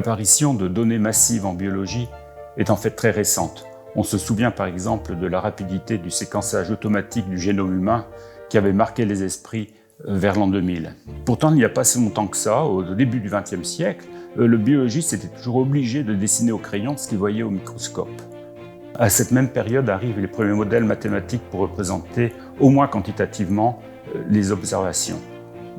L'apparition de données massives en biologie est en fait très récente. On se souvient par exemple de la rapidité du séquençage automatique du génome humain qui avait marqué les esprits vers l'an 2000. Pourtant, il n'y a pas si longtemps que ça, au début du XXe siècle, le biologiste était toujours obligé de dessiner au crayon ce qu'il voyait au microscope. À cette même période arrivent les premiers modèles mathématiques pour représenter, au moins quantitativement, les observations.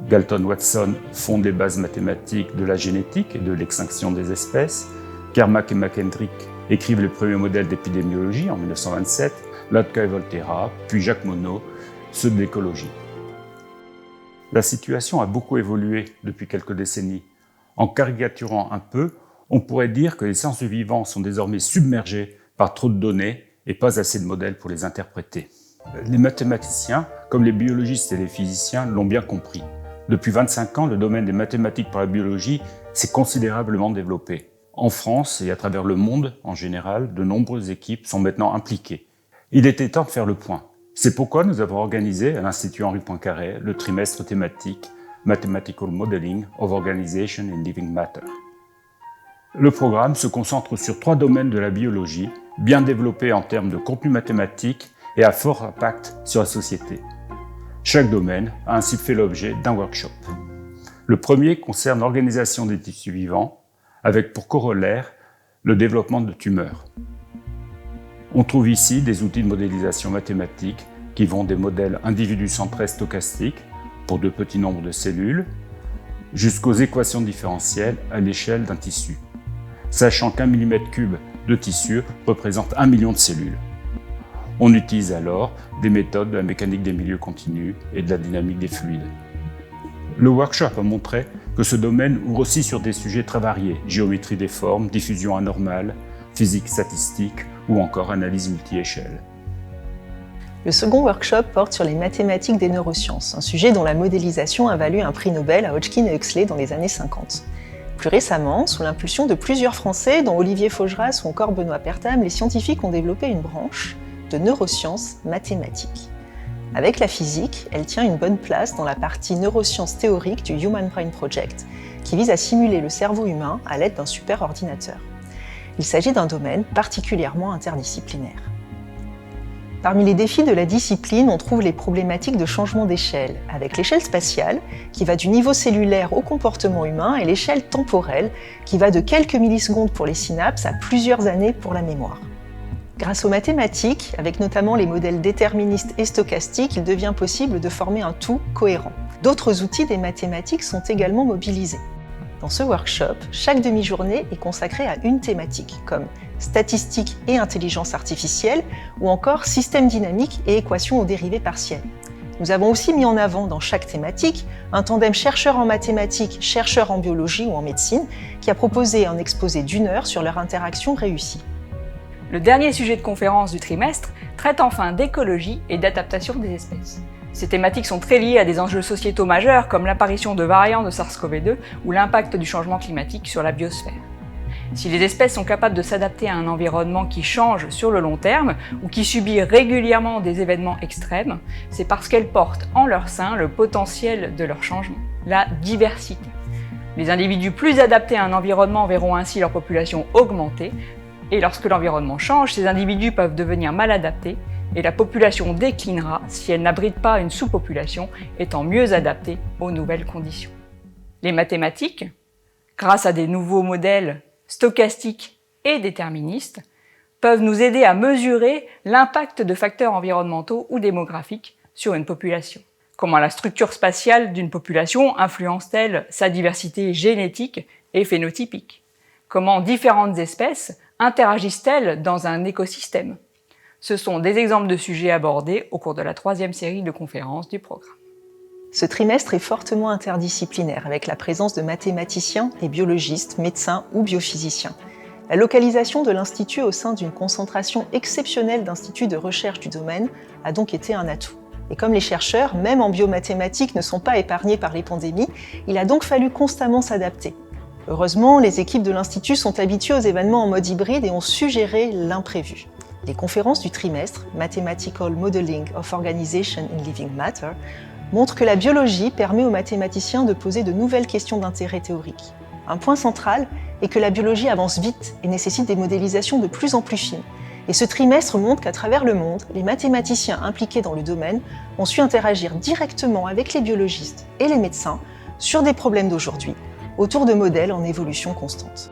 Galton-Watson fonde les bases mathématiques de la génétique et de l'extinction des espèces. Kermack et McKendrick écrivent les premiers modèles d'épidémiologie en 1927, Lotka et Volterra, puis Jacques Monod, ceux de l'écologie. La situation a beaucoup évolué depuis quelques décennies. En caricaturant un peu, on pourrait dire que les sciences du vivant sont désormais submergées par trop de données et pas assez de modèles pour les interpréter. Les mathématiciens, comme les biologistes et les physiciens, l'ont bien compris. Depuis 25 ans, le domaine des mathématiques pour la biologie s'est considérablement développé. En France et à travers le monde en général, de nombreuses équipes sont maintenant impliquées. Il était temps de faire le point. C'est pourquoi nous avons organisé à l'Institut Henri Poincaré le trimestre thématique Mathematical Modeling of Organization in Living Matter. Le programme se concentre sur 3 domaines de la biologie, bien développés en termes de contenu mathématique et à fort impact sur la société. Chaque domaine a ainsi fait l'objet d'un workshop. Le premier concerne l'organisation des tissus vivants, avec pour corollaire le développement de tumeurs. On trouve ici des outils de modélisation mathématique qui vont des modèles individus centrés stochastiques pour de petits nombres de cellules, jusqu'aux équations différentielles à l'échelle d'un tissu, sachant qu'1 mm3 de tissu représente 1 million de cellules. On utilise alors des méthodes de la mécanique des milieux continus et de la dynamique des fluides. Le workshop a montré que ce domaine ouvre aussi sur des sujets très variés, géométrie des formes, diffusion anormale, physique statistique ou encore analyse multi-échelle. Le second workshop porte sur les mathématiques des neurosciences, un sujet dont la modélisation a valu un prix Nobel à Hodgkin et Huxley dans les années 50. Plus récemment, sous l'impulsion de plusieurs Français, dont Olivier Faugeras ou encore Benoît Pertham, les scientifiques ont développé une branche de neurosciences mathématiques. Avec la physique, elle tient une bonne place dans la partie neurosciences théoriques du Human Brain Project, qui vise à simuler le cerveau humain à l'aide d'un superordinateur. Il s'agit d'un domaine particulièrement interdisciplinaire. Parmi les défis de la discipline, on trouve les problématiques de changement d'échelle, avec l'échelle spatiale, qui va du niveau cellulaire au comportement humain, et l'échelle temporelle, qui va de quelques millisecondes pour les synapses à plusieurs années pour la mémoire. Grâce aux mathématiques, avec notamment les modèles déterministes et stochastiques, il devient possible de former un tout cohérent. D'autres outils des mathématiques sont également mobilisés. Dans ce workshop, chaque demi-journée est consacrée à une thématique, comme statistiques et intelligence artificielle, ou encore système dynamique et équations aux dérivées partielles. Nous avons aussi mis en avant dans chaque thématique un tandem chercheur en mathématiques, chercheur en biologie ou en médecine, qui a proposé un exposé d'1 heure sur leur interaction réussie. Le dernier sujet de conférence du trimestre traite enfin d'écologie et d'adaptation des espèces. Ces thématiques sont très liées à des enjeux sociétaux majeurs comme l'apparition de variants de SARS-CoV-2 ou l'impact du changement climatique sur la biosphère. Si les espèces sont capables de s'adapter à un environnement qui change sur le long terme ou qui subit régulièrement des événements extrêmes, c'est parce qu'elles portent en leur sein le potentiel de leur changement, la diversité. Les individus plus adaptés à un environnement verront ainsi leur population augmenter, et lorsque l'environnement change, ces individus peuvent devenir mal adaptés et la population déclinera si elle n'abrite pas une sous-population étant mieux adaptée aux nouvelles conditions. Les mathématiques, grâce à des nouveaux modèles stochastiques et déterministes, peuvent nous aider à mesurer l'impact de facteurs environnementaux ou démographiques sur une population. Comment la structure spatiale d'une population influence-t-elle sa diversité génétique et phénotypique? Comment différentes espèces interagissent-elles dans un écosystème? Ce sont des exemples de sujets abordés au cours de la 3e série de conférences du programme. Ce trimestre est fortement interdisciplinaire, avec la présence de mathématiciens et biologistes, médecins ou biophysiciens. La localisation de l'Institut au sein d'une concentration exceptionnelle d'instituts de recherche du domaine a donc été un atout. Et comme les chercheurs, même en biomathématiques, ne sont pas épargnés par les pandémies, il a donc fallu constamment s'adapter. Heureusement, les équipes de l'Institut sont habituées aux événements en mode hybride et ont su gérer l'imprévu. Les conférences du trimestre, Mathematical Modeling of Organization in Living Matter, montrent que la biologie permet aux mathématiciens de poser de nouvelles questions d'intérêt théorique. Un point central et que la biologie avance vite et nécessite des modélisations de plus en plus fines. Et ce trimestre montre qu'à travers le monde, les mathématiciens impliqués dans le domaine ont su interagir directement avec les biologistes et les médecins sur des problèmes d'aujourd'hui, autour de modèles en évolution constante.